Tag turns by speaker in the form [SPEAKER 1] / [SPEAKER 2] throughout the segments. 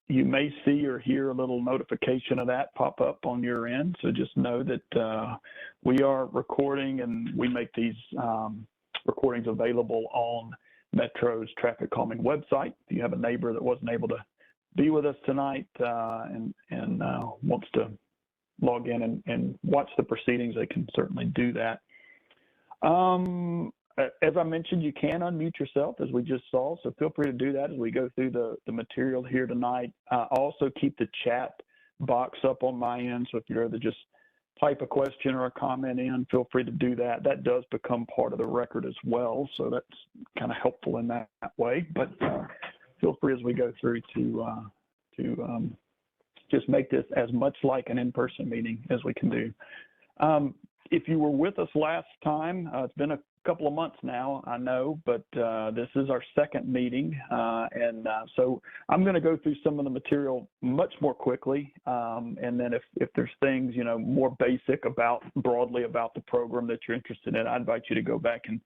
[SPEAKER 1] You may see or hear a little notification of that pop up on your end. So just know that we are recording, and we make these recordings available on Metro's Traffic Calming website. If you have a neighbor that wasn't able to be with us tonight and wants to log in and watch the proceedings, they can certainly do that. As I mentioned, you can unmute yourself, as we just saw, so feel free to do that as we go through the material here tonight. Also keep the chat box up on my end, so if you're able to just type a question or a comment in, feel free to do that. That does become part of the record as well, so that's kind of helpful in that way. But feel free as we go through to just make this as much like an in-person meeting as we can do. If you were with us last time, it's been a couple of months now, I know, but this is our second meeting, so I'm going to go through some of the material much more quickly, and then if there's things, you know, more basic broadly about the program that you're interested in, I invite you to go back and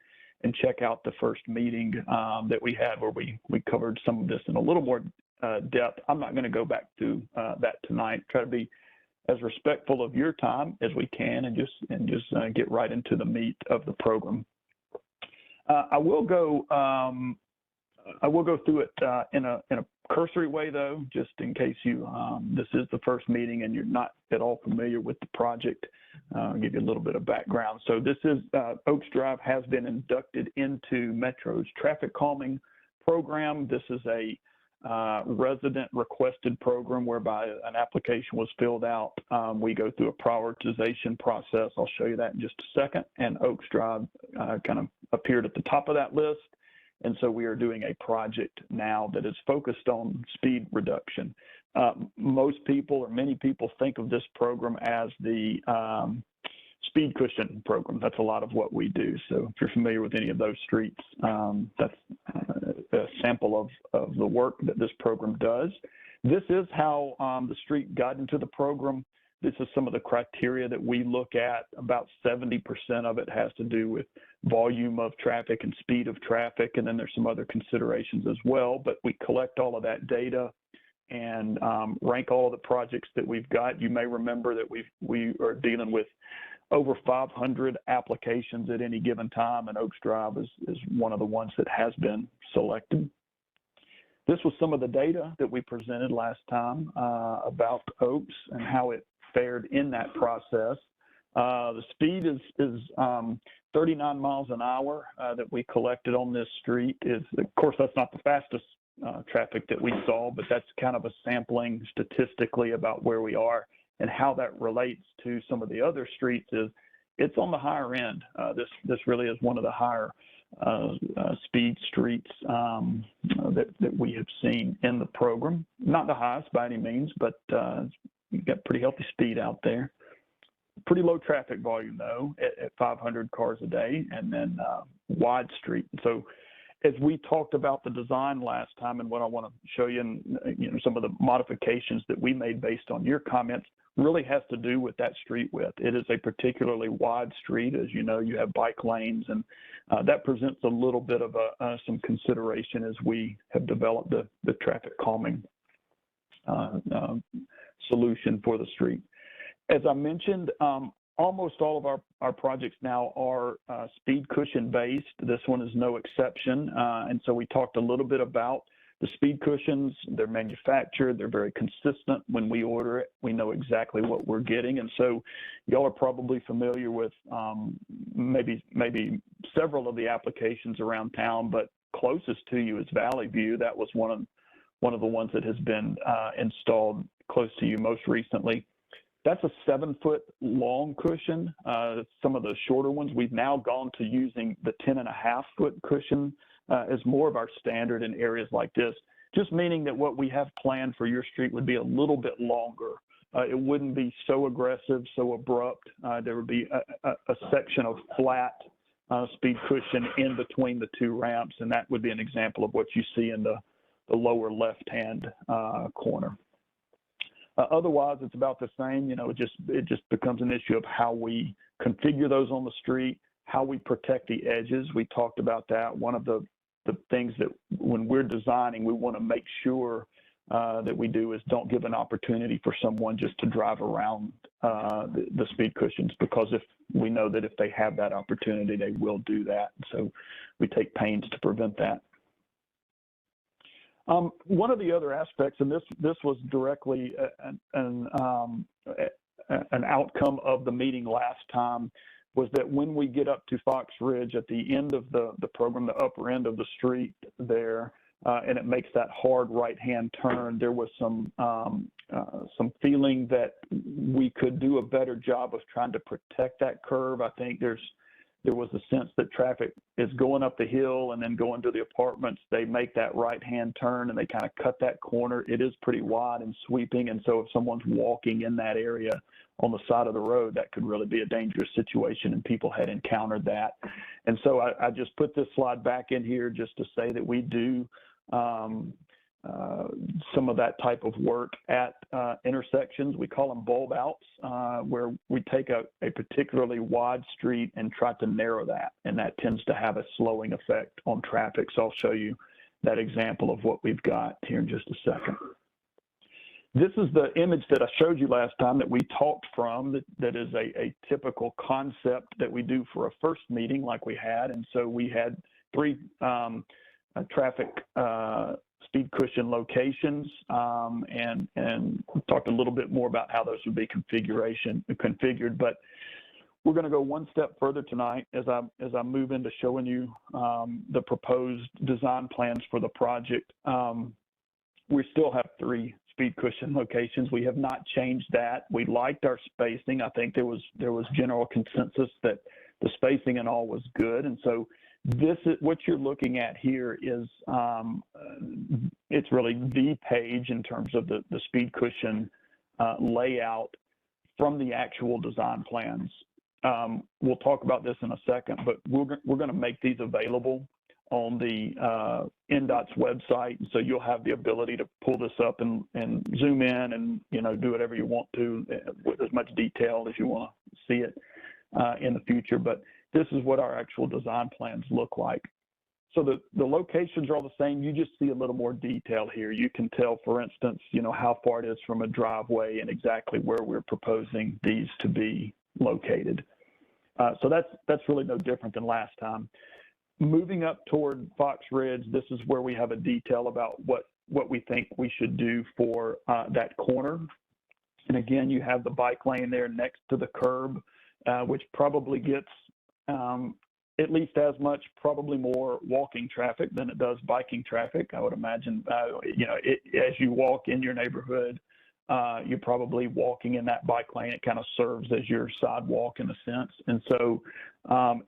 [SPEAKER 1] check out the first meeting that we had, where we covered some of this in a little more depth. I'm not going to go back to that tonight. Try to be as respectful of your time as we can, and just get right into the meat of the program. I will go through it in a cursory way, though, just in case this is the first meeting and you're not at all familiar with the project. I'll give you a little bit of background. So this is Oaks Drive has been inducted into Metro's Traffic Calming program. This is a resident requested program whereby an application was filled out. We go through a prioritization process. I'll show you that in just a second. And Oaks Drive kind of appeared at the top of that list. And so we are doing a project now that is focused on speed reduction. Most people, or many people, think of this program as the speed cushion program. That's a lot of what we do. So if you're familiar with any of those streets, that's a sample of the work that this program does. This is how the street got into the program. This is some of the criteria that we look at. About 70% of it has to do with volume of traffic and speed of traffic, and then there's some other considerations as well. But we collect all of that data and rank all of the projects that we've got. You may remember that we are dealing with over 500 applications at any given time, and Oaks Drive is one of the ones that has been selected. This was some of the data that we presented last time about Oaks and how it fared in that process. The speed is 39 miles an hour that we collected on this street. Of course, that's not the fastest traffic that we saw, but that's kind of a sampling statistically about where we are. And how that relates to some of the other streets is it's on the higher end. This really is one of the higher speed streets that we have seen in the program. Not the highest by any means, but you've got pretty healthy speed out there. Pretty low traffic volume, though, at 500 cars a day, and then wide street. So as we talked about the design last time, and what I want to show you, and some of the modifications that we made based on your comments, really has to do with that street width. It is a particularly wide street. As you know, you have bike lanes, and that presents a little bit of some consideration as we have developed the traffic calming solution for the street. As I mentioned, almost all of our projects now are speed cushion based. This one is no exception. And so we talked a little bit about the speed cushions. They're manufactured. They're very consistent. When we order it, we know exactly what we're getting. And so y'all are probably familiar with maybe several of the applications around town, but closest to you is Valley View. That was one of the ones that has been installed close to you most recently. That's a 7-foot long cushion. Some of the shorter ones, we've now gone to using the 10.5-foot cushion as more of our standard in areas like this, just meaning that what we have planned for your street would be a little bit longer. It wouldn't be so aggressive, so abrupt. There would be a section of flat speed cushion in between the two ramps, and that would be an example of what you see in the lower left-hand corner. Otherwise, it's about the same. It just becomes an issue of how we configure those on the street, how we protect the edges. We talked about that. One of the the things that when we're designing, we want to make sure that we do is don't give an opportunity for someone just to drive around the speed cushions, because if we know that if they have that opportunity, they will do that. So we take pains to prevent that. One of the other aspects, and this was directly an outcome of the meeting last time, was that when we get up to Fox Ridge at the end of the program, the upper end of the street there, and it makes that hard right-hand turn, there was some feeling that we could do a better job of trying to protect that curve. I think there was a sense that traffic is going up the hill and then going to the apartments. They make that right-hand turn and they kind of cut that corner. It is pretty wide and sweeping, and so if someone's walking in that area on the side of the road, that could really be a dangerous situation, and people had encountered that. And so I just put this slide back in here just to say that we do some of that type of work at intersections. We call them bulb outs, where we take a particularly wide street and try to narrow that, and that tends to have a slowing effect on traffic. So I'll show you that example of what we've got here in just a second. This is the image that I showed you last time that we talked from, that is a typical concept that we do for a first meeting like we had. And so we had 3 traffic speed cushion locations, and talked a little bit more about how those would be configured. But we're going to go one step further tonight as I move into showing you the proposed design plans for the project. We still have 3 speed cushion locations. We have not changed that. We liked our spacing. I think there was general consensus that the spacing and all was good. And so this is what you're looking at here is it's really the page in terms of the speed cushion layout from the actual design plans. We'll talk about this in a second, but we're going to make these available on the NDOT's website, so you'll have the ability to pull this up and zoom in and do whatever you want to with as much detail as you want to see it in the future. But this is what our actual design plans look like. So the locations are all the same. You just see a little more detail here. You can tell, for instance, how far it is from a driveway and exactly where we're proposing these to be located. So that's really no different than last time. Moving up toward Fox Ridge, this is where we have a detail about what we think we should do for that corner. And again, you have the bike lane there next to the curb, which probably gets at least as much, probably more walking traffic than it does biking traffic. I would imagine, as you walk in your neighborhood, you're probably walking in that bike lane. It kind of serves as your sidewalk in a sense. And so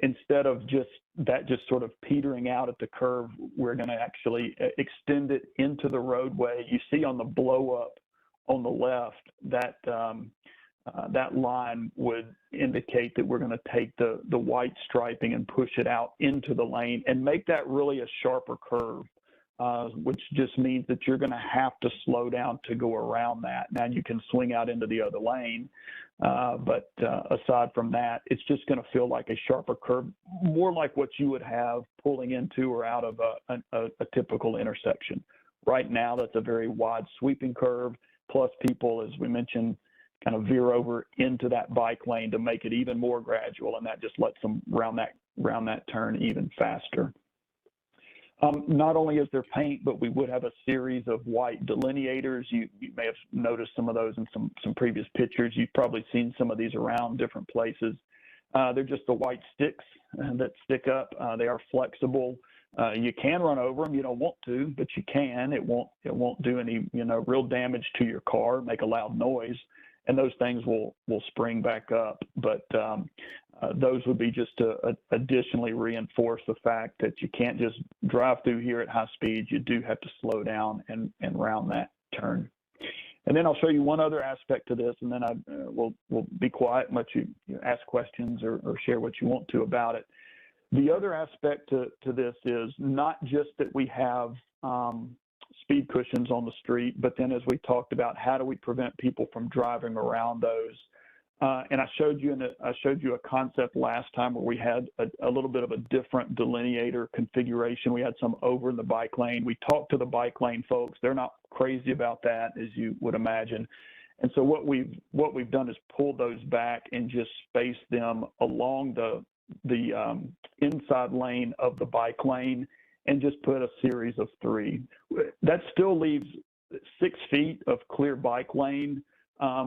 [SPEAKER 1] instead of just sort of petering out at the curve, we're going to actually extend it into the roadway. You see on the blow up on the left, that line would indicate that we're going to take the white striping and push it out into the lane and make that really a sharper curve, which just means that you're going to have to slow down to go around that. Now you can swing out into the other lane, but aside from that, it's just going to feel like a sharper curve, more like what you would have pulling into or out of a typical intersection. Right now, that's a very wide sweeping curve, plus people, as we mentioned, kind of veer over into that bike lane to make it even more gradual, and that just lets them round that turn even faster. Not only is there paint, but we would have a series of white delineators. You may have noticed some of those in some previous pictures. You've probably seen some of these around different places. They're just the white sticks that stick up. They are flexible. You can run over them. You don't want to, but you can. It won't do any real damage to your car, make a loud noise, and those things will spring back up. But those would be just to additionally reinforce the fact that you can't just drive through here at high speed. You do have to slow down and round that turn. And then I'll show you one other aspect to this, and then we'll be quiet and let you ask questions or share what you want to about it. The other aspect to this is not just that we have speed cushions on the street, but then as we talked about, how do we prevent people from driving around those? And I showed you a concept last time where we had a little bit of a different delineator configuration. We had some over in the bike lane. We talked to the bike lane folks. They're not crazy about that, as you would imagine. And so what we've done is pull those back and just space them along the inside lane of the bike lane and just put a series of 3. That still leaves 6 feet of clear bike lane.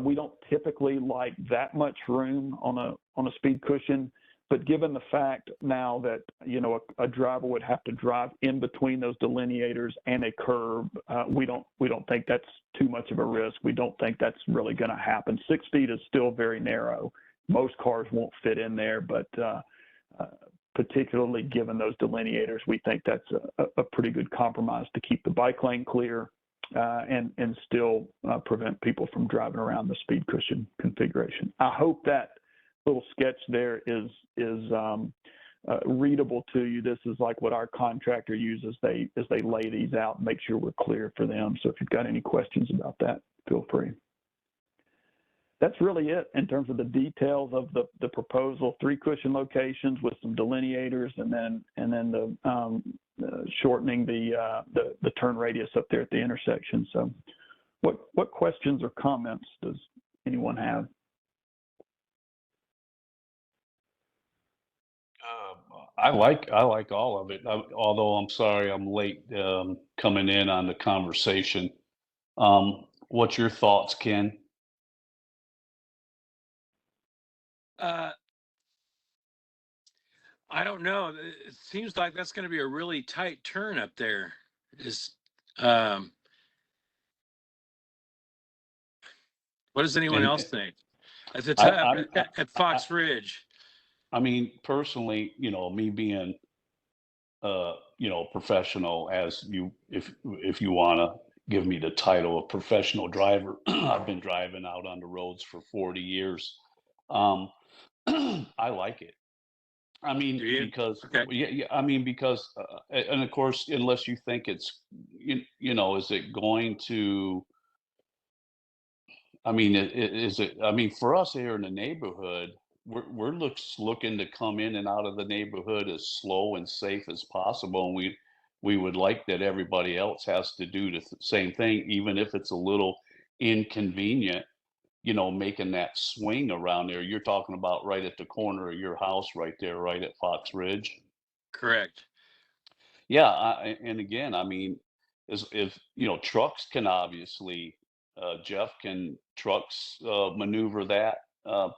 [SPEAKER 1] We don't typically like that much room on a speed cushion, but given the fact now that, you know, a driver would have to drive in between those delineators and a curb, we don't think that's too much of a risk. We don't think that's really going to happen. 6 feet is still very narrow. Most cars won't fit in there, but particularly given those delineators, we think that's a pretty good compromise to keep the bike lane clear and still prevent people from driving around the speed cushion configuration. I hope that little sketch there is readable to you. This is like what our contractor uses as they lay these out and make sure we're clear for them. So if you've got any questions about that, feel free. That's really it in terms of the details of the proposal. 3 cushion locations with some delineators, and then the shortening the turn radius up there at the intersection. So, what questions or comments does anyone have?
[SPEAKER 2] I like all of it. Although I'm sorry I'm late coming in on the conversation. What's your thoughts, Ken?
[SPEAKER 3] I don't know. It seems like that's going to be a really tight turn up there. What does anyone else think? At the top at Fox Ridge.
[SPEAKER 2] I mean, personally, you know, me being, you know, professional, as if you want to give me the title of professional driver, I've been driving out on the roads for 40 years. I like it. I mean, because yeah, I mean, because and of course, unless you think it's, you know, is it going to? I mean, is it? I mean, for us here in the neighborhood, we're looking to come in and out of the neighborhood as slow and safe as possible, and we would like that everybody else has to do the same thing, even if it's a little inconvenient. You know, making that swing around there. You're talking about right at the corner of your house, right there, right at Fox Ridge.
[SPEAKER 3] Correct.
[SPEAKER 2] Yeah, and again, I mean, if you know, trucks can obviously, can trucks maneuver that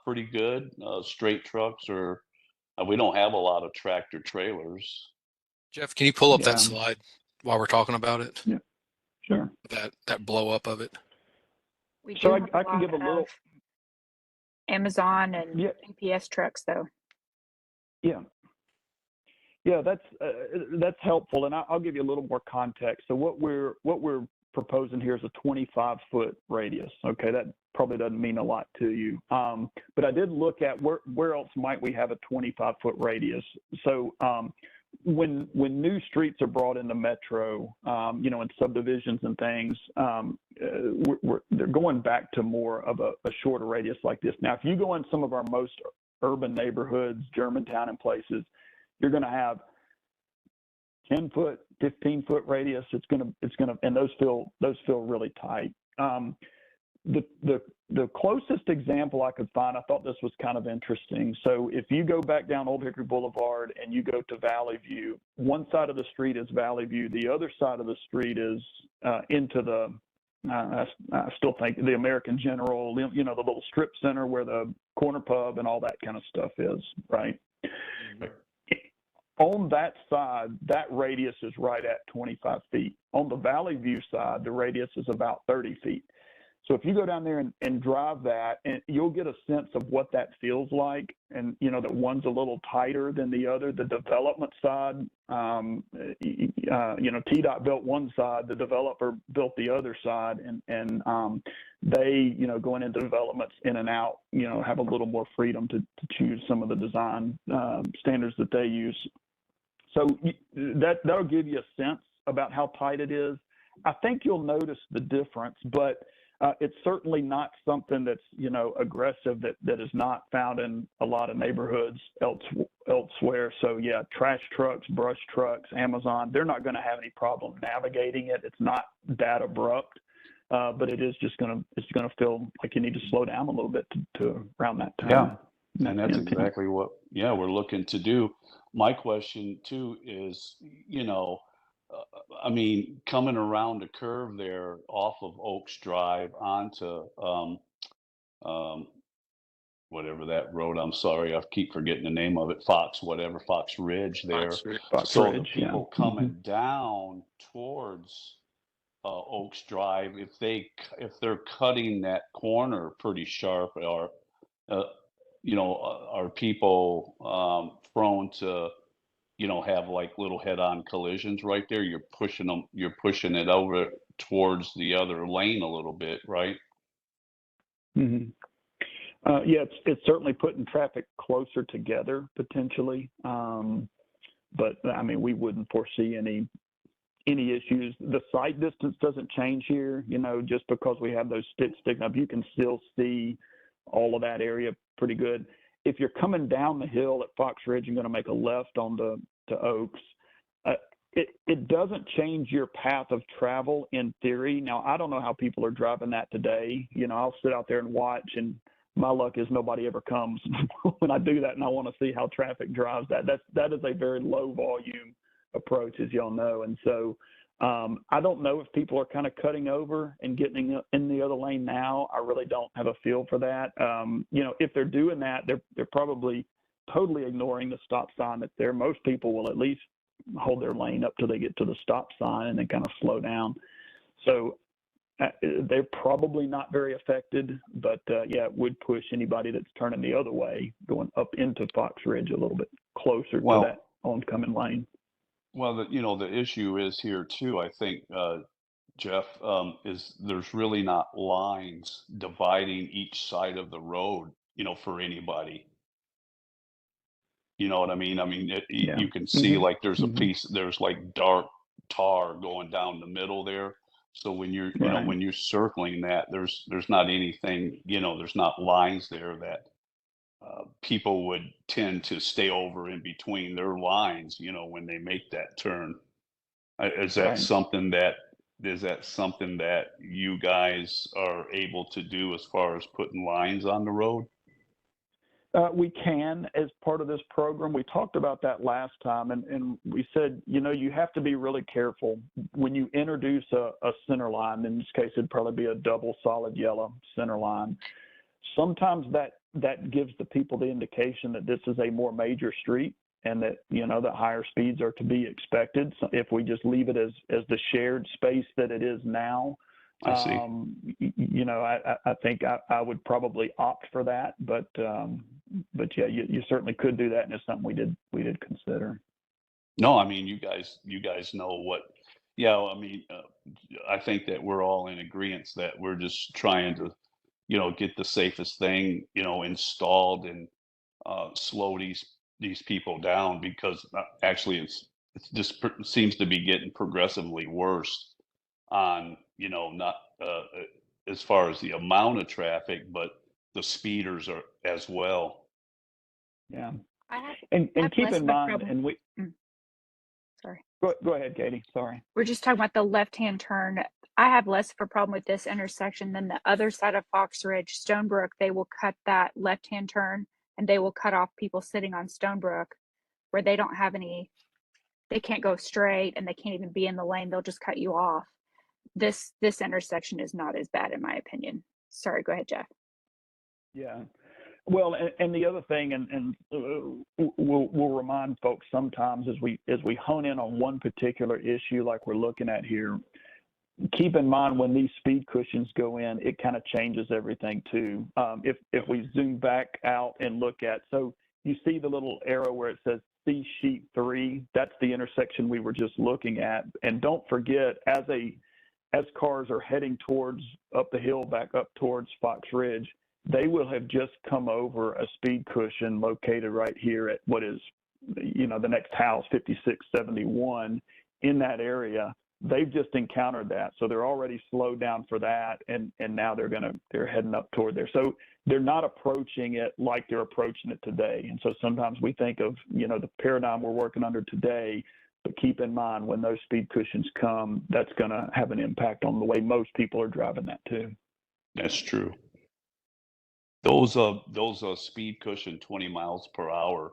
[SPEAKER 2] pretty good? Straight trucks, or we don't have a lot of tractor trailers.
[SPEAKER 4] Jeff, can you pull up
[SPEAKER 1] Yeah.
[SPEAKER 4] that slide while we're talking about it?
[SPEAKER 1] Yeah, sure.
[SPEAKER 4] That blow up of it.
[SPEAKER 5] We do
[SPEAKER 1] So
[SPEAKER 5] have
[SPEAKER 1] I
[SPEAKER 5] a
[SPEAKER 1] can
[SPEAKER 5] lot
[SPEAKER 1] give a little.
[SPEAKER 5] of Amazon and
[SPEAKER 1] Yeah.
[SPEAKER 5] UPS trucks, though.
[SPEAKER 1] Yeah. Yeah, that's helpful, and I'll give you a little more context. So what we're proposing here is a 25-foot radius. Okay, that probably doesn't mean a lot to you, but I did look at where else might we have a 25-foot radius. So when new streets are brought into Metro, you know, in subdivisions and things, they're going back to more of a shorter radius like this. Now, if you go in some of our most urban neighborhoods, Germantown and places, you're going to have 10-foot, 15-foot radius. It's going to, and those feel really tight. The closest example I could find, I thought this was kind of interesting. So if you go back down Old Hickory Boulevard and you go to Valley View, one side of the street is Valley View. The other side of the street is into the, I still think, the American General, you know, the little strip center where the corner pub and all that kind of stuff is, right? Mm-hmm. On that side, that radius is right at 25 feet. On the Valley View side, the radius is about 30 feet. So if you go down there and drive that, and you'll get a sense of what that feels like. And, you know, that one's a little tighter than the other. The development side, you know, TDOT built one side, the developer built the other side, and they, you know, going into developments in and out, you know, have a little more freedom to choose some of the design standards that they use. So that'll give you a sense about how tight it is. I think you'll notice the difference, but It's certainly not something that's, aggressive that is not found in a lot of neighborhoods elsewhere. So yeah, trash trucks, brush trucks, Amazon, they're not going to have any problem navigating it. It's not that abrupt, but it is just it's going to feel like you need to slow down a little bit to around that time.
[SPEAKER 2] Yeah, and that's exactly what we're looking to do. My question too is, I mean, coming around the curve there off of Oaks Drive onto whatever that road, I'm sorry, I keep forgetting the name of it, Fox Ridge there.
[SPEAKER 1] Fox
[SPEAKER 2] So
[SPEAKER 1] Ridge,
[SPEAKER 2] the people coming down towards Oaks Drive, if they're cutting that corner pretty sharp, or are people prone to have like little head-on collisions right there? You're pushing it over towards the other lane a little bit, right?
[SPEAKER 1] Mm-hmm. Yeah, it's certainly putting traffic closer together potentially, but I mean, we wouldn't foresee any issues. The sight distance doesn't change here, just because we have those sticks sticking up. You can still see all of that area pretty good. If you're coming down the hill at Fox Ridge and going to make a left on to Oaks, it doesn't change your path of travel in theory. Now, I don't know how people are driving that today. I'll sit out there and watch, and my luck is nobody ever comes when I do that, and I want to see how traffic drives that. That is a very low volume approach, as y'all know. And so I don't know if people are kind of cutting over and getting in the other lane now. I really don't have a feel for that. If they're doing that, they're probably totally ignoring the stop sign that's there. Most people will at least hold their lane up till they get to the stop sign and then kind of slow down. So they're probably not very affected, but yeah, it would push anybody that's turning the other way, going up into Fox Ridge a little bit closer to that oncoming lane.
[SPEAKER 2] Well, the issue is here too, I think, Jeff, is there's really not lines dividing each side of the road, for anybody. You know what I mean? I mean, you can see like there's a piece, there's like dark tar going down the middle there. So when you're, when you're circling that, there's not anything, there's not lines there that people would tend to stay over in between their lines, when they make that turn. Is that something that you guys are able to do as far as putting lines on the road?
[SPEAKER 1] We can, as part of this program. We talked about that last time, and we said, you have to be really careful when you introduce a center line. In this case, it'd probably be a double solid yellow center line. Sometimes that gives the people the indication that this is a more major street and that, that higher speeds are to be expected. So if we just leave it as the shared space that it is now,
[SPEAKER 2] I see.
[SPEAKER 1] I think I would probably opt for that, but yeah, you certainly could do that, and it's something we did consider.
[SPEAKER 2] No, I mean, you guys know what. Yeah, I mean, I think that we're all in agreement that we're just trying to, get the safest thing, installed and slow these people down, because actually it's just seems to be getting progressively worse on, not as far as the amount of traffic, but the speeders are as well.
[SPEAKER 1] Yeah.
[SPEAKER 5] And
[SPEAKER 1] keep in mind, and we
[SPEAKER 5] sorry.
[SPEAKER 1] Go ahead, Katie. Sorry.
[SPEAKER 5] We're just talking about the left-hand turn. I have less of a problem with this intersection than the other side of Fox Ridge. Stonebrook, they will cut that left-hand turn, and they will cut off people sitting on Stonebrook where they don't have they can't go straight and they can't even be in the lane. They'll just cut you off. This intersection is not as bad in my opinion. Sorry, go ahead, Jeff.
[SPEAKER 1] Yeah. Well, and the other thing, and we'll remind folks sometimes as we hone in on one particular issue like we're looking at here, keep in mind when these speed cushions go in, it kind of changes everything too. If we zoom back out and look at, so you see the little arrow where it says C sheet 3, that's the intersection we were just looking at. And don't forget, as cars are heading up the hill back up towards Fox Ridge, they will have just come over a speed cushion located right here at what is, the next house, 5671, in that area. they've just encountered that. So they're already slowed down for that. And now they're heading up toward there. So they're not approaching it like they're approaching it today. And so sometimes we think of, the paradigm we're working under today, but keep in mind when those speed cushions come, that's going to have an impact on the way most people are driving that too.
[SPEAKER 2] That's true. Those speed cushion 20 miles per hour,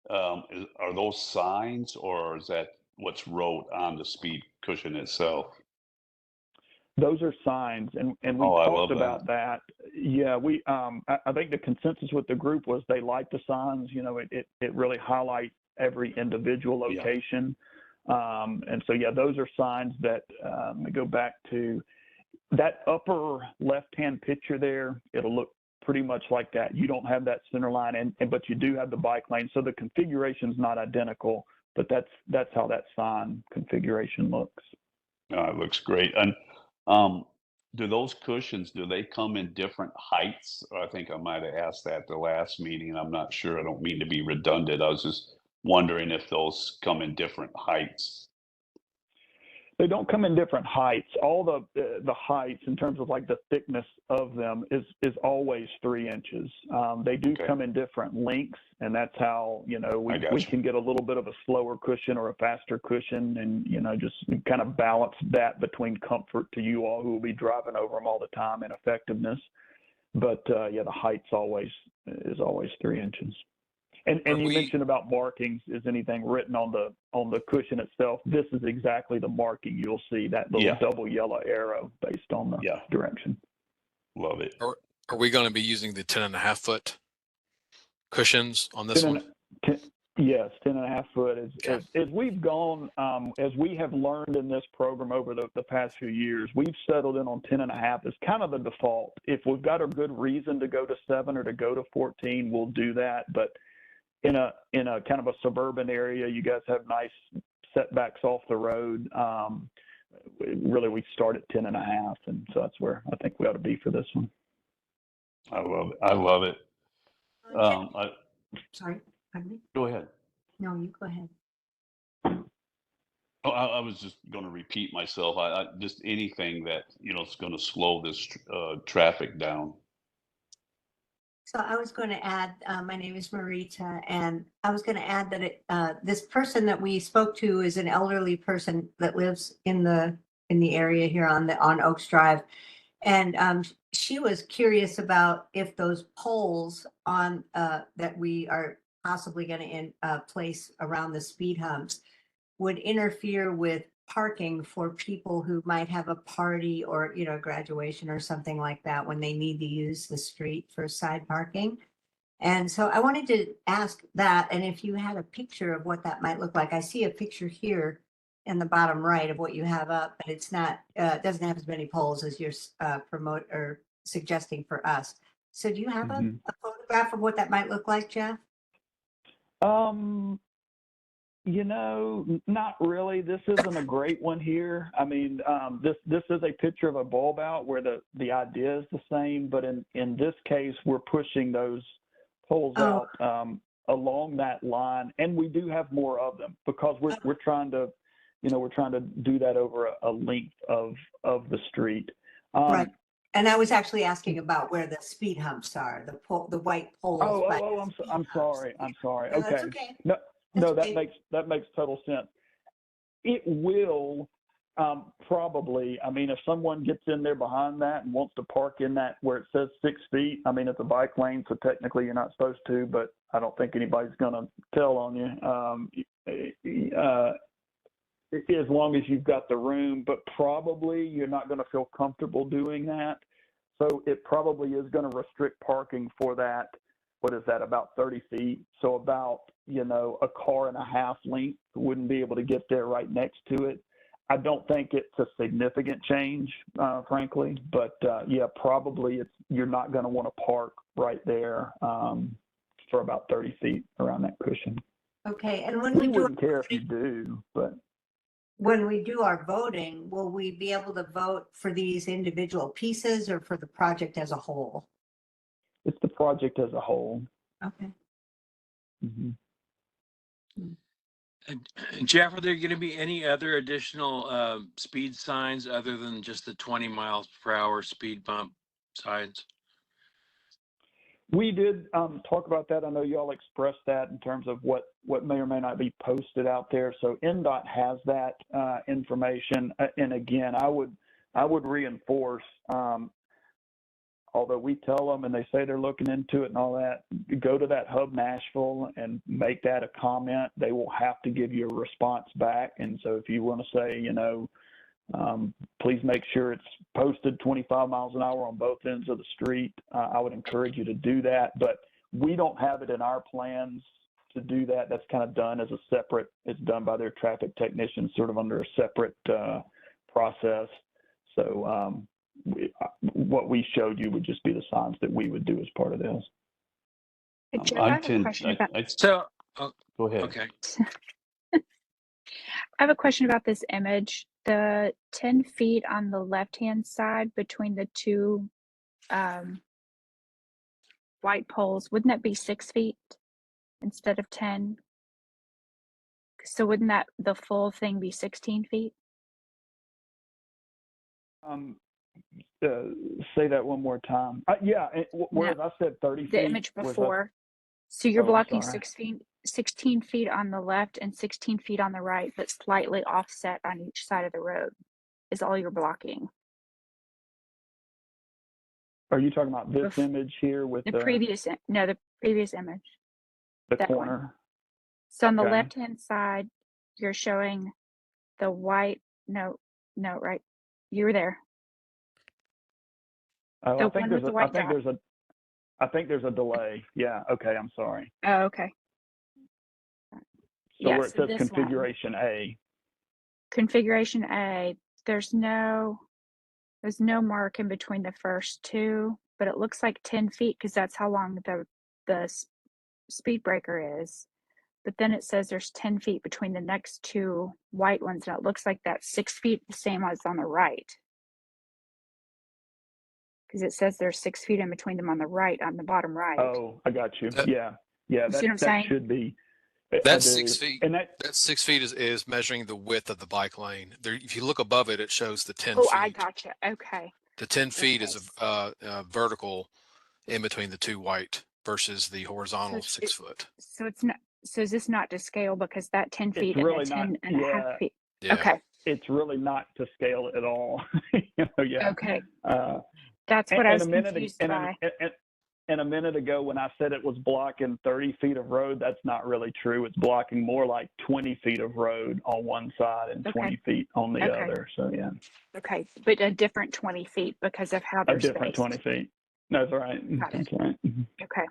[SPEAKER 2] are those signs, or is that what's wrote on the speed cushion itself?
[SPEAKER 1] Those are signs, and we
[SPEAKER 2] I
[SPEAKER 1] talked
[SPEAKER 2] love
[SPEAKER 1] about that. Yeah, I think the consensus with the group was they like the signs. It really highlights every individual location. And so, yeah, those are signs that go back to that upper left-hand picture there. It'll look pretty much like that. You don't have that center line, but you do have the bike lane. So the configuration is not identical, but that's how that sign configuration looks.
[SPEAKER 2] It looks great. And do those cushions, do they come in different heights? I think I might have asked that the last meeting. I'm not sure. I don't mean to be redundant. I was just wondering if those come in different heights.
[SPEAKER 1] They don't come in different heights. All the heights in terms of like the thickness of them is always 3 inches. They do come in different lengths, and that's how we can get a little bit of a slower cushion or a faster cushion, and just kind of balance that between comfort to you all who will be driving over them all the time and effectiveness. But the height's is always 3 inches. And you mentioned about markings. Is anything written on the cushion itself? This is exactly the marking you'll see, that little double yellow arrow based on the direction.
[SPEAKER 2] Love it.
[SPEAKER 4] Are we going to be using the 10.5 foot cushions on this one?
[SPEAKER 1] Yes, 10.5 foot. As we've gone, as we have learned in this program over the past few years, we've settled in on 10.5 as kind of the default. If we've got a good reason to go to 7 or to go to 14, we'll do that. But in a kind of a suburban area, you guys have nice setbacks off the road. Really, we start at 10.5, and so that's where I think we ought to be for this one.
[SPEAKER 2] I love it. I love it.
[SPEAKER 6] Sorry, pardon me?
[SPEAKER 2] Go ahead.
[SPEAKER 6] No, you go ahead.
[SPEAKER 2] I was just going to repeat myself. I just anything that is going to slow this traffic down.
[SPEAKER 6] So I was going to add, my name is Marita, and I was going to add that this person that we spoke to is an elderly person that lives in the area here on Oaks Drive, and she was curious about if those poles on that we are possibly going to place around the speed humps would interfere with parking for people who might have a party or graduation or something like that when they need to use the street for side parking. And so I wanted to ask that, and if you had a picture of what that might look like. I see a picture here in the bottom right of what you have up, but it's not doesn't have as many poles as you're suggesting for us. So do you have a photograph of what that might look like, Jeff?
[SPEAKER 1] Not really. This isn't a great one here. I mean, this is a picture of a bulb out where the idea is the same, but in this case, we're pushing those poles out along that line, and we do have more of them because we're trying to, we're trying to do that over a length of the street.
[SPEAKER 6] Right. And I was actually asking about where the speed humps are, the white poles.
[SPEAKER 1] I'm sorry.
[SPEAKER 6] No,
[SPEAKER 1] Okay.
[SPEAKER 6] that's okay.
[SPEAKER 1] No, that makes total sense. It will probably. I mean, if someone gets in there behind that and wants to park in that where it says 6 feet, I mean, it's a bike lane, so technically you're not supposed to, but I don't think anybody's going to tell on you. As long as you've got the room, but probably you're not going to feel comfortable doing that. So it probably is going to restrict parking for that. What is that, about 30 feet? So about, a car and a half length wouldn't be able to get there right next to it. I don't think it's a significant change, frankly, but probably you're not going to want to park right there for about 30 feet around that cushion.
[SPEAKER 6] Okay, and when
[SPEAKER 1] we wouldn't care if you do, but
[SPEAKER 6] when we do our voting, will we be able to vote for these individual pieces or for the project as a whole?
[SPEAKER 1] It's the project as a whole.
[SPEAKER 6] Okay.
[SPEAKER 1] Mm-hmm.
[SPEAKER 3] And Jeff, are there going to be any other additional speed signs other than just the 20 miles per hour speed bump signs?
[SPEAKER 1] We did talk about that. I know y'all expressed that in terms of what may or may not be posted out there. So NDOT has that information. And again, I would reinforce, although we tell them and they say they're looking into it and all that, go to that Hub Nashville and make that a comment. They will have to give you a response back. And so if you want to say, you know, please make sure it's posted 25 miles an hour on both ends of the street. I would encourage you to do that, but we don't have it in our plans to do that. That's kind of done as a separate, it's done by their traffic technicians sort of under a separate process. So what we showed you would just be the signs that we would do as part of this.
[SPEAKER 5] Jeff, I have a question about
[SPEAKER 2] Go ahead.
[SPEAKER 3] Okay.
[SPEAKER 5] I have a question about this image. The 10 feet on the left-hand side between the two white poles, wouldn't that be 6 feet instead of 10? So wouldn't that the full thing be 16 feet?
[SPEAKER 1] Say that one more time. Yeah, whereas I said 30 feet.
[SPEAKER 5] The image before. So you're blocking 16 feet on the left and 16 feet on the right, but slightly offset on each side of the road is all you're blocking.
[SPEAKER 1] Are you talking about this image here with
[SPEAKER 5] the previous image?
[SPEAKER 1] the
[SPEAKER 5] that
[SPEAKER 1] corner?
[SPEAKER 5] one. So on the
[SPEAKER 1] Okay.
[SPEAKER 5] left-hand side, you're showing the white, no, right. You were there.
[SPEAKER 1] Oh,
[SPEAKER 5] The
[SPEAKER 1] I think
[SPEAKER 5] one
[SPEAKER 1] there's
[SPEAKER 5] with the
[SPEAKER 1] a, I
[SPEAKER 5] white
[SPEAKER 1] think
[SPEAKER 5] dot.
[SPEAKER 1] there's a, I think there's a delay. Yeah. Okay. I'm sorry.
[SPEAKER 5] Oh, okay.
[SPEAKER 1] So
[SPEAKER 5] Yeah,
[SPEAKER 1] where it
[SPEAKER 5] so
[SPEAKER 1] says
[SPEAKER 5] this
[SPEAKER 1] configuration A.
[SPEAKER 5] Configuration A, there's no mark in between the first two, but it looks like 10 feet because that's how long the speed breaker is. But then it says there's 10 feet between the next two white ones, and it looks like that's 6 feet, the same as on the right. Because it says there's 6 feet in between them on the right, on the bottom right.
[SPEAKER 1] Oh, I got you. Yeah.
[SPEAKER 5] You see what I'm
[SPEAKER 1] That
[SPEAKER 5] saying?
[SPEAKER 1] should be.
[SPEAKER 4] That's
[SPEAKER 1] I do.
[SPEAKER 4] 6 feet.
[SPEAKER 1] And that
[SPEAKER 4] 6 feet is measuring the width of the bike lane. There, if you look above it, it shows the 10
[SPEAKER 5] Oh,
[SPEAKER 4] feet.
[SPEAKER 5] I gotcha. Okay.
[SPEAKER 4] The 10 feet
[SPEAKER 5] Okay.
[SPEAKER 4] is a vertical in between the two white versus the horizontal 6 foot.
[SPEAKER 5] So it's not. So is this not to scale because that 10 feet and
[SPEAKER 1] really
[SPEAKER 5] the 10
[SPEAKER 1] not,
[SPEAKER 5] and a half feet?
[SPEAKER 4] Yeah.
[SPEAKER 5] Okay.
[SPEAKER 1] it's really not to scale at all. Yeah.
[SPEAKER 5] Okay. That's what I was confused by.
[SPEAKER 1] And a minute ago when I said it was blocking 30 feet of road, that's not really true. It's blocking more like 20 feet of road on one side and 20 feet on the other. So yeah.
[SPEAKER 5] Okay, but a different 20 feet because of how they're
[SPEAKER 1] A different
[SPEAKER 5] spaced.
[SPEAKER 1] 20 feet. That's right.
[SPEAKER 5] Got it.
[SPEAKER 1] That's right.
[SPEAKER 5] Okay.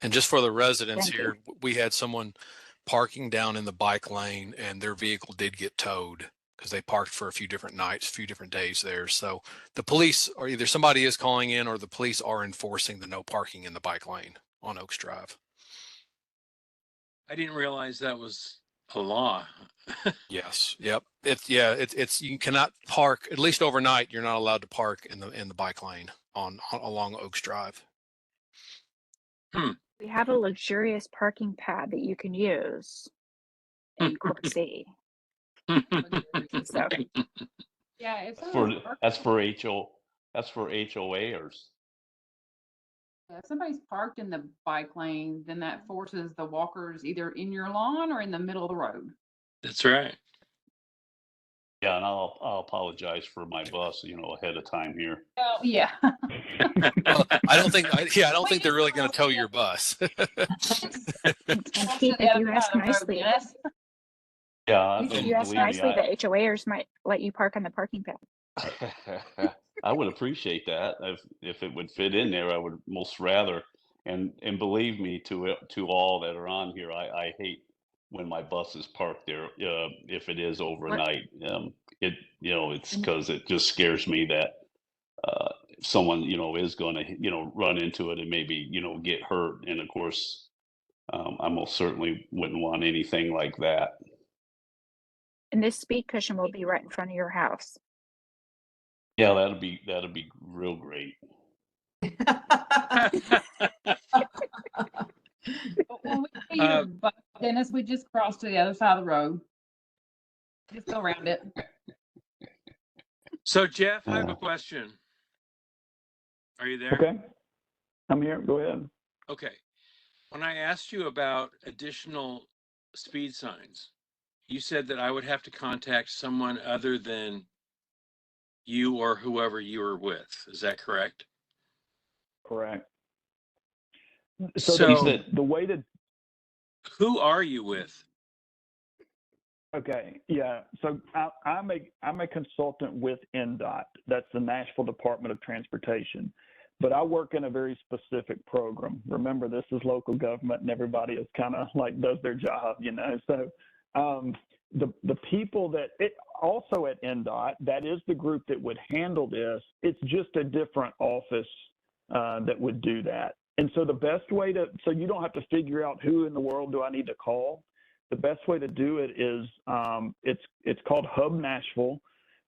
[SPEAKER 4] And just for the residents
[SPEAKER 5] Thank
[SPEAKER 4] here, we had someone parking down in the bike lane and their vehicle did get towed because they parked for a few different nights, a few different days there. So the police, or either somebody is calling in or the police are enforcing the no parking in the bike lane on Oaks Drive.
[SPEAKER 3] I didn't realize that was a law.
[SPEAKER 4] Yes. Yep. It's you cannot park, at least overnight. You're not allowed to park in the bike lane along Oaks Drive.
[SPEAKER 5] We have a luxurious parking pad that you can use in Court C. So
[SPEAKER 7] Yeah, if
[SPEAKER 2] That's for HOAers.
[SPEAKER 7] if somebody's parked in the bike lane, then that forces the walkers either in your lawn or in the middle of the road.
[SPEAKER 3] That's right.
[SPEAKER 2] Yeah, and I'll apologize for my bus, ahead of time here.
[SPEAKER 7] Oh, yeah.
[SPEAKER 4] Well, I don't think they're really going to tow your bus.
[SPEAKER 5] and Keith, if you ask nicely,
[SPEAKER 2] Yeah,
[SPEAKER 5] if you ask nicely, the HOAers might let you park on the parking pad.
[SPEAKER 2] I would appreciate that if it would fit in there. I would most rather, and believe me, to all that are on here, I hate when my bus is parked there. If it is overnight, it's because it just scares me that someone is going to run into it and maybe get hurt. And of course, I most certainly wouldn't want anything like that.
[SPEAKER 5] And this speed cushion will be right in front of your house.
[SPEAKER 2] Yeah, that'd be real great.
[SPEAKER 7] When we see your bus Dennis, we just crossed to the other side of the road. Just go around it.
[SPEAKER 3] So Jeff, I have a question. Are you there?
[SPEAKER 1] Okay, I'm here. Go ahead.
[SPEAKER 3] Okay. When I asked you about additional speed signs, you said that I would have to contact someone other than you or whoever you were with. Is that correct?
[SPEAKER 1] Correct.
[SPEAKER 3] So
[SPEAKER 1] the way that
[SPEAKER 3] who are you with?
[SPEAKER 1] Okay, yeah. So I'm a consultant with NDOT. That's the Nashville Department of Transportation. But I work in a very specific program. Remember, this is local government, and everybody is kind of like does their job, you know. So the people that also at NDOT, that is the group that would handle this. It's just a different office that would do that. And so the best way so you don't have to figure out who in the world do I need to call. The best way to do it is it's called Hub Nashville.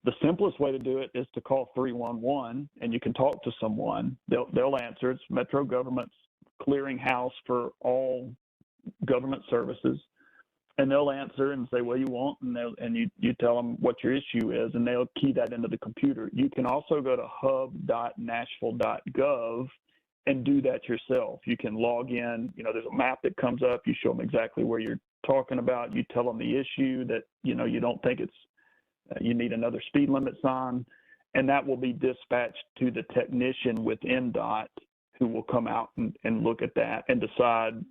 [SPEAKER 1] The simplest way to do it is to call 311, and you can talk to someone. They'll answer. It's Metro Government's clearinghouse for all government services, and they'll answer and say what you want, and you tell them what your issue is, and they'll key that into the computer. You can also go to hub.Nashville.gov and do that yourself. You can log in. You know, there's a map that comes up. You show them exactly where you're talking about. You tell them the issue, that you don't think it's you need another speed limit sign, and that will be dispatched to the technician with NDOT, who will come out and look at that and decide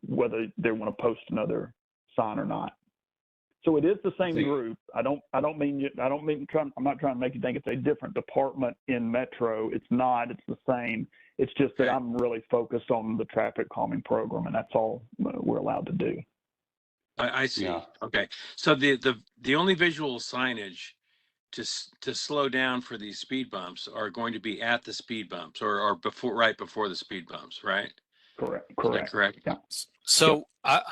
[SPEAKER 1] whether they want to post another sign or not. So it is the same group. I'm not trying to make you think it's a different department in Metro. It's not. It's the same. It's just that I'm really focused on the traffic calming program, and that's all we're allowed to do.
[SPEAKER 3] I see.
[SPEAKER 2] Yeah.
[SPEAKER 3] Okay. So the only visual signage to slow down for these speed bumps are going to be at the speed bumps or right before the speed bumps, right?
[SPEAKER 1] Correct.
[SPEAKER 3] Is that correct?
[SPEAKER 1] Yeah.
[SPEAKER 4] So yep.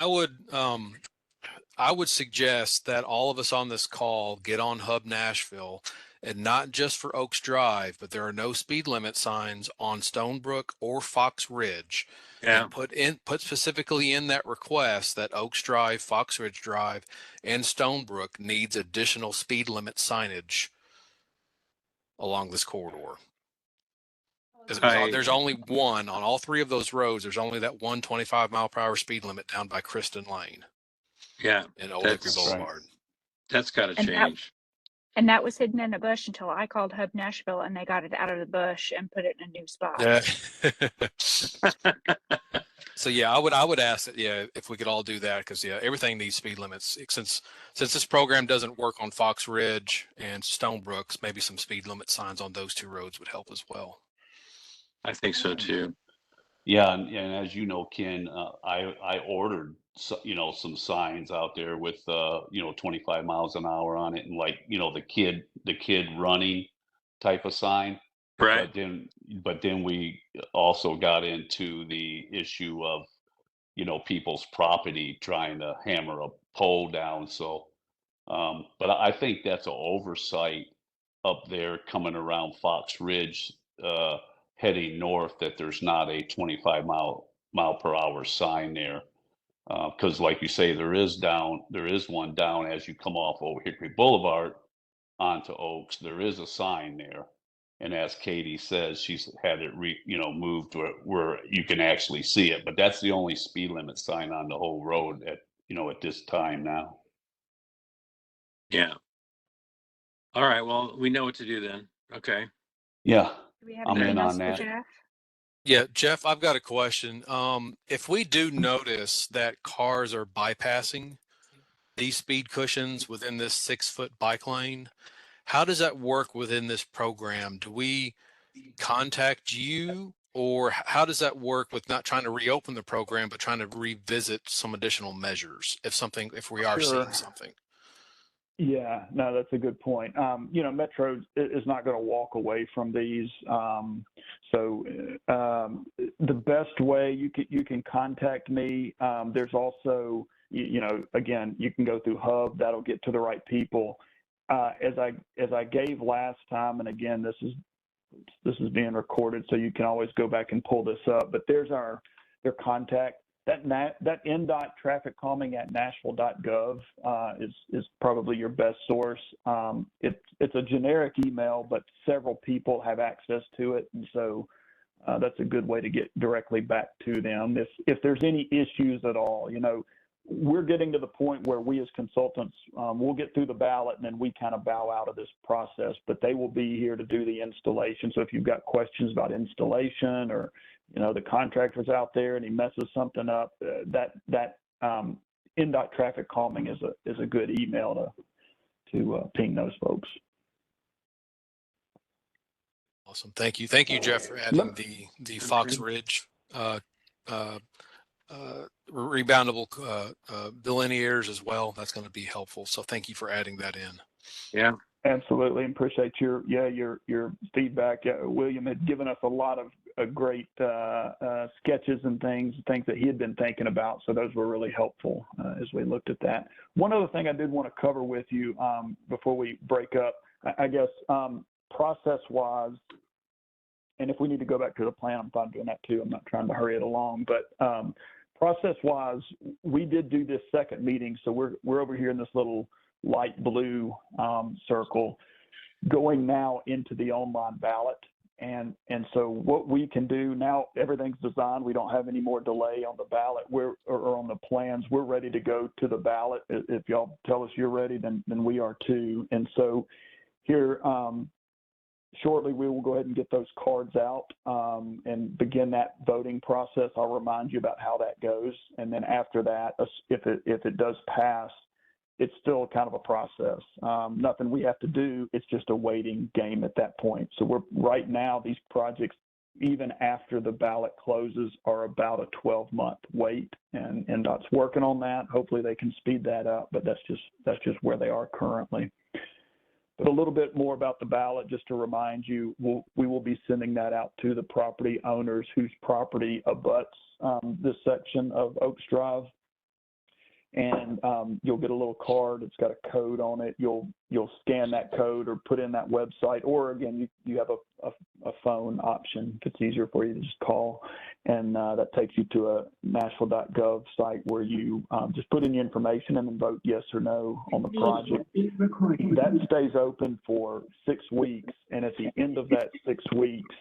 [SPEAKER 4] I would suggest that all of us on this call get on Hub Nashville, and not just for Oaks Drive, but there are no speed limit signs on Stonebrook or Fox Ridge.
[SPEAKER 3] Yeah.
[SPEAKER 4] And put specifically in that request that Oaks Drive, Fox Ridge Drive, and Stonebrook needs additional speed limit signage along this corridor. There's only one on all three of those roads. There's only that 125-mile-per-hour speed limit down by Kristen Lane.
[SPEAKER 3] Yeah.
[SPEAKER 4] And Old Hickory Boulevard.
[SPEAKER 3] That's got to change.
[SPEAKER 5] And that was hidden in a bush until I called Hub Nashville, and they got it out of the bush and put it in a new spot.
[SPEAKER 4] Yeah. So yeah, I would ask that if we could all do that, because everything needs speed limits. Since this program doesn't work on Fox Ridge and Stonebrooks, maybe some speed limit signs on those two roads would help as well.
[SPEAKER 3] I think so too.
[SPEAKER 2] Yeah, and as you know, Ken, I ordered some signs out there with 25 miles an hour on it, and the kid running type of sign.
[SPEAKER 3] Right.
[SPEAKER 2] But then we also got into the issue of people's property trying to hammer a pole down. So, but I think that's an oversight up there coming around Fox Ridge. Heading north, that there's not a 25 mile per hour sign there, because like you say, there is one down as you come off Old Hickory Boulevard onto Oaks. There is a sign there, and as Katie says, she's had it moved where you can actually see it. But that's the only speed limit sign on the whole road at this time now.
[SPEAKER 3] Yeah. All right. Well, we know what to do then. Okay.
[SPEAKER 2] Yeah.
[SPEAKER 5] Do we have
[SPEAKER 2] I'm
[SPEAKER 5] anything
[SPEAKER 2] in
[SPEAKER 5] else
[SPEAKER 2] on
[SPEAKER 5] for
[SPEAKER 2] that.
[SPEAKER 5] Jeff?
[SPEAKER 4] Yeah, Jeff, I've got a question. If we do notice that cars are bypassing these speed cushions within this 6-foot bike lane, how does that work within this program? Do we contact you, or how does that work with not trying to reopen the program, but trying to revisit some additional measures if we are seeing something?
[SPEAKER 1] Yeah, no, that's a good point. Metro is not going to walk away from these. So the best way you can contact me. There's also, again, you can go through Hub. That'll get to the right people. As I gave last time, and again, this is being recorded, so you can always go back and pull this up. But there's their contact that NDOT TrafficCalming.Nashville.gov is probably your best source. It's a generic email, but several people have access to it, and so that's a good way to get directly back to them. If there's any issues at all, you know, we're getting to the point where we as consultants, we'll get through the ballot and then we kind of bow out of this process, but they will be here to do the installation. So if you've got questions about installation, or, you know, the contractor's out there and he messes something up, that NDOT Traffic Calming is a good email to ping those folks.
[SPEAKER 4] Awesome. Thank you. Thank you, Jeff, for adding the Fox Ridge reboundable bilinears as well. That's going to be helpful. So thank you for adding that in.
[SPEAKER 3] Yeah,
[SPEAKER 1] absolutely. Appreciate your feedback. William had given us a lot of great sketches and things that he had been thinking about. So those were really helpful as we looked at that. One other thing I did want to cover with you before we break up, I guess, process-wise, and if we need to go back to the plan, I'm fine doing that too. I'm not trying to hurry it along, but process-wise, we did do this second meeting. So we're over here in this little light blue circle, going now into the online ballot. And so what we can do now, everything's designed. We don't have any more delay on the ballot. Or on the plans. We're ready to go to the ballot. If y'all tell us you're ready, then we are too. And so here, shortly, we will go ahead and get those cards out and begin that voting process. I'll remind you about how that goes. And then after that, if it does pass, it's still kind of a process. Nothing we have to do. It's just a waiting game at that point. So right now, these projects, even after the ballot closes, are about a 12-month wait. And NDOT's working on that. Hopefully they can speed that up, but that's just where they are currently. But a little bit more about the ballot, just to remind you, we will be sending that out to the property owners whose property abuts this section of Oaks Drive. And you'll get a little card. It's got a code on it. You'll scan that code or put in that website, or again, you have a phone option if it's easier for you to just call, and that takes you to a Nashville.gov site where you just put in your information and then vote yes or no on the project. That stays open for 6 weeks, and at the end of that 6 weeks,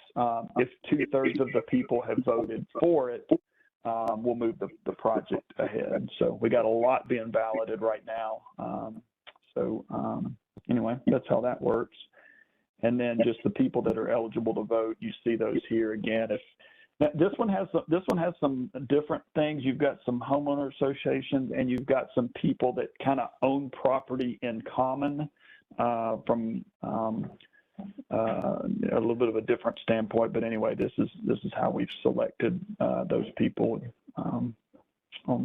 [SPEAKER 1] if 2/3 of the people have voted for it, we'll move the project ahead. So we got a lot being balloted right now. Anyway, that's how that works. And then just the people that are eligible to vote, you see those here again. This one has some different things. You've got some homeowner associations, and you've got some people that kind of own property in common from a little bit of a different standpoint, but anyway, this is how we've selected those people on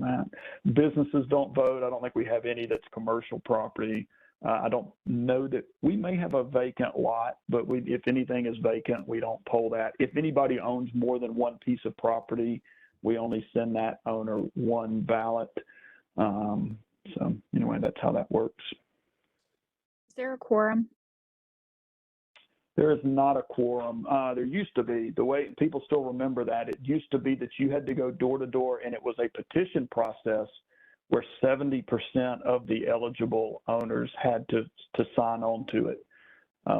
[SPEAKER 1] that. Businesses don't vote. I don't think we have any that's commercial property. I don't know that we may have a vacant lot, but if anything is vacant, we don't poll that. If anybody owns more than one piece of property, we only send that owner one ballot. So anyway, that's how that works.
[SPEAKER 5] Is there a quorum?
[SPEAKER 1] There is not a quorum. There used to be. The way people still remember that, it used to be that you had to go door to door, and it was a petition process where 70% of the eligible owners had to sign on to it.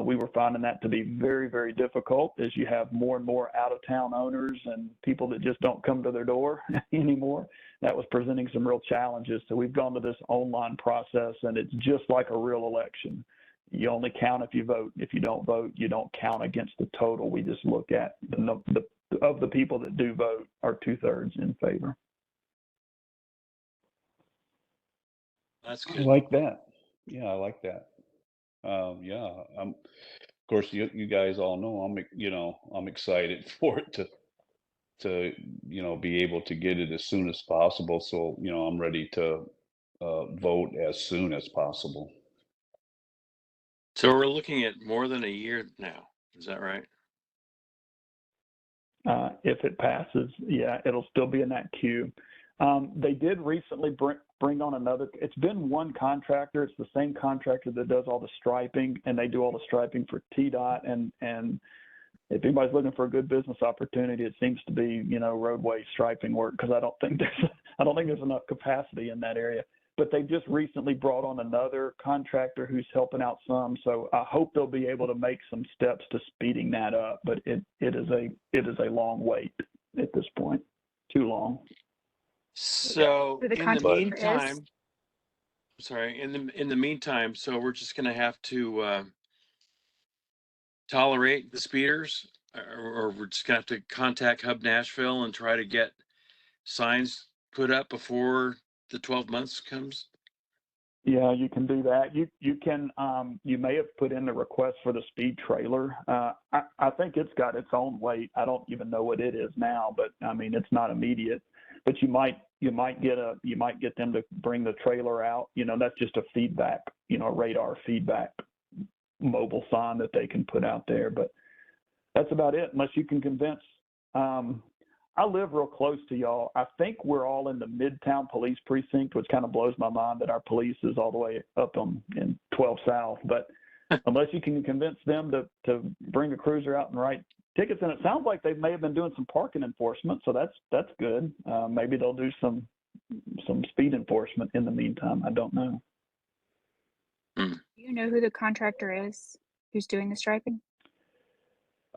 [SPEAKER 1] We were finding that to be very, very difficult as you have more and more out-of-town owners and people that just don't come to their door anymore. That was presenting some real challenges. So we've gone to this online process, and it's just like a real election. You only count if you vote. If you don't vote, you don't count against the total. We just look at of the people that do vote are 2/3 in favor.
[SPEAKER 3] that's good.
[SPEAKER 2] I like that. Yeah, I like that. Of course, you guys all know I'm excited for it to be able to get it as soon as possible. So I'm ready to vote as soon as possible.
[SPEAKER 3] So we're looking at more than a year now. Is that right?
[SPEAKER 1] If it passes, yeah, it'll still be in that queue. They did recently bring on another. It's been one contractor. It's the same contractor that does all the striping, and they do all the striping for TDOT and if anybody's looking for a good business opportunity, it seems to be, you know, roadway striping work, because I don't think there's enough capacity in that area. But they just recently brought on another contractor who's helping out some, so I hope they'll be able to make some steps to speeding that up. But it is a long wait at this point, too long.
[SPEAKER 3] So
[SPEAKER 5] Who the
[SPEAKER 3] in the
[SPEAKER 5] contractor is?
[SPEAKER 3] meantime, sorry, in the meantime, so we're just gonna have to tolerate the speeders, or we're just gonna have to contact Hub Nashville and try to get signs put up before the 12 months comes?
[SPEAKER 1] Yeah, you can do that. You can you may have put in the request for the speed trailer. I think it's got its own weight. I don't even know what it is now, but I mean it's not immediate. But you might get them to bring the trailer out. You know, that's just a feedback, you know, radar feedback mobile sign that they can put out there. But that's about it, unless you can convince. I live real close to y'all. I think we're all in the Midtown Police Precinct, which kind of blows my mind that our police is all the way up in 12 South. But unless you can convince them to bring a cruiser out and write tickets, and it sounds like they may have been doing some parking enforcement, so that's good. Maybe they'll do some speed enforcement in the meantime. I don't know.
[SPEAKER 5] Do you know who the contractor is who's doing the striping?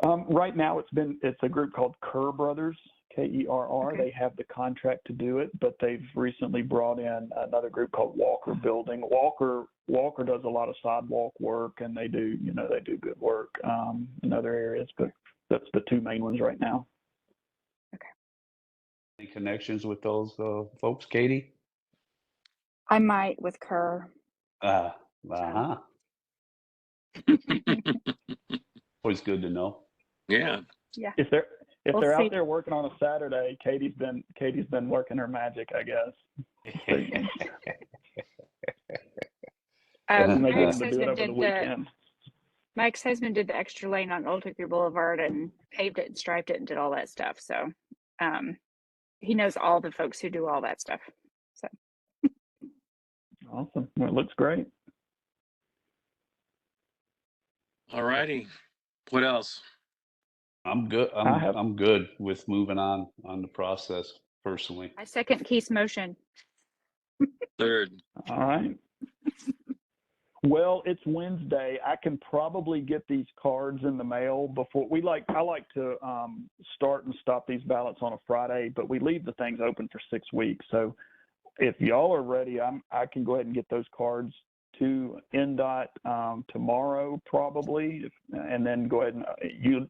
[SPEAKER 1] Right now, it's a group called Kerr Brothers, Kerr.
[SPEAKER 5] Okay.
[SPEAKER 1] They have the contract to do it, but they've recently brought in another group called Walker Building. Walker does a lot of sidewalk work, and they do good work in other areas, but that's the two main ones right now.
[SPEAKER 5] Okay.
[SPEAKER 2] Any connections with those folks, Katie?
[SPEAKER 5] I might with Kerr.
[SPEAKER 2] Uh-huh. Always good to know.
[SPEAKER 3] Yeah.
[SPEAKER 5] Yeah.
[SPEAKER 1] If they're
[SPEAKER 5] We'll see.
[SPEAKER 1] out there working on a Saturday, Katie's been working her magic, I guess. And they
[SPEAKER 5] My
[SPEAKER 1] get them to do it over the weekend.
[SPEAKER 5] my ex-husband did the extra lane on Old Hickory Boulevard and paved it and striped it and did all that stuff. So he knows all the folks who do all that stuff. So
[SPEAKER 1] Awesome. Well, it looks great.
[SPEAKER 3] All righty. What else?
[SPEAKER 2] I'm good. I'm good with moving on the process personally.
[SPEAKER 5] I second Keith's motion.
[SPEAKER 3] Third.
[SPEAKER 1] All right. Well, it's Wednesday. I can probably get these cards in the mail before I like to start and stop these ballots on a Friday, but we leave the things open for 6 weeks. So if y'all are ready, I can go ahead and get those cards to NDOT tomorrow probably, and then go ahead and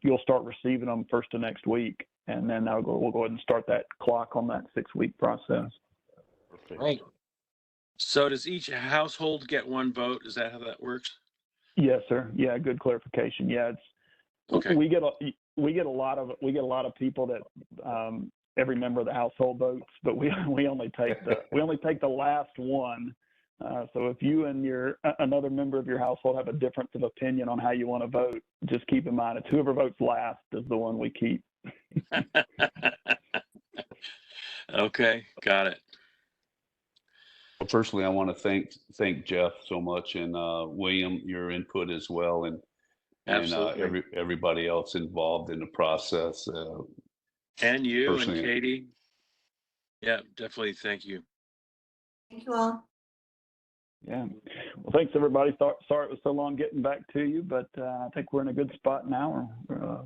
[SPEAKER 1] you'll start receiving them first of next week, and then we'll go ahead and start that clock on that 6-week process.
[SPEAKER 2] Perfect.
[SPEAKER 3] Right. So does each household get one vote? Is that how that works?
[SPEAKER 1] Yes, sir. Yeah, good clarification. Yeah, it's
[SPEAKER 3] Okay.
[SPEAKER 1] we get a lot of people that every member of the household votes, but we only take the last one. So if you and another member of your household have a difference of opinion on how you want to vote, just keep in mind it's whoever votes last is the one we keep.
[SPEAKER 3] Okay, got it.
[SPEAKER 2] Well, personally, I want to thank Jeff so much, and William, your input as well, and
[SPEAKER 3] Absolutely.
[SPEAKER 2] everybody else involved in the process.
[SPEAKER 3] And you and
[SPEAKER 2] Personally.
[SPEAKER 3] Katie. Yeah, definitely. Thank you.
[SPEAKER 6] Thank you all.
[SPEAKER 1] Yeah. Well, thanks everybody. Sorry it was so long getting back to you, but I think we're in a good spot now.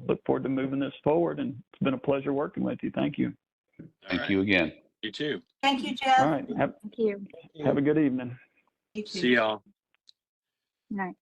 [SPEAKER 1] Look forward to moving this forward, and it's been a pleasure working with you. Thank you.
[SPEAKER 2] Thank you again.
[SPEAKER 3] You too.
[SPEAKER 6] Thank you, Jeff.
[SPEAKER 1] All right.
[SPEAKER 5] Thank you.
[SPEAKER 1] Have a good evening.
[SPEAKER 6] You too.
[SPEAKER 3] See y'all.
[SPEAKER 5] Good night.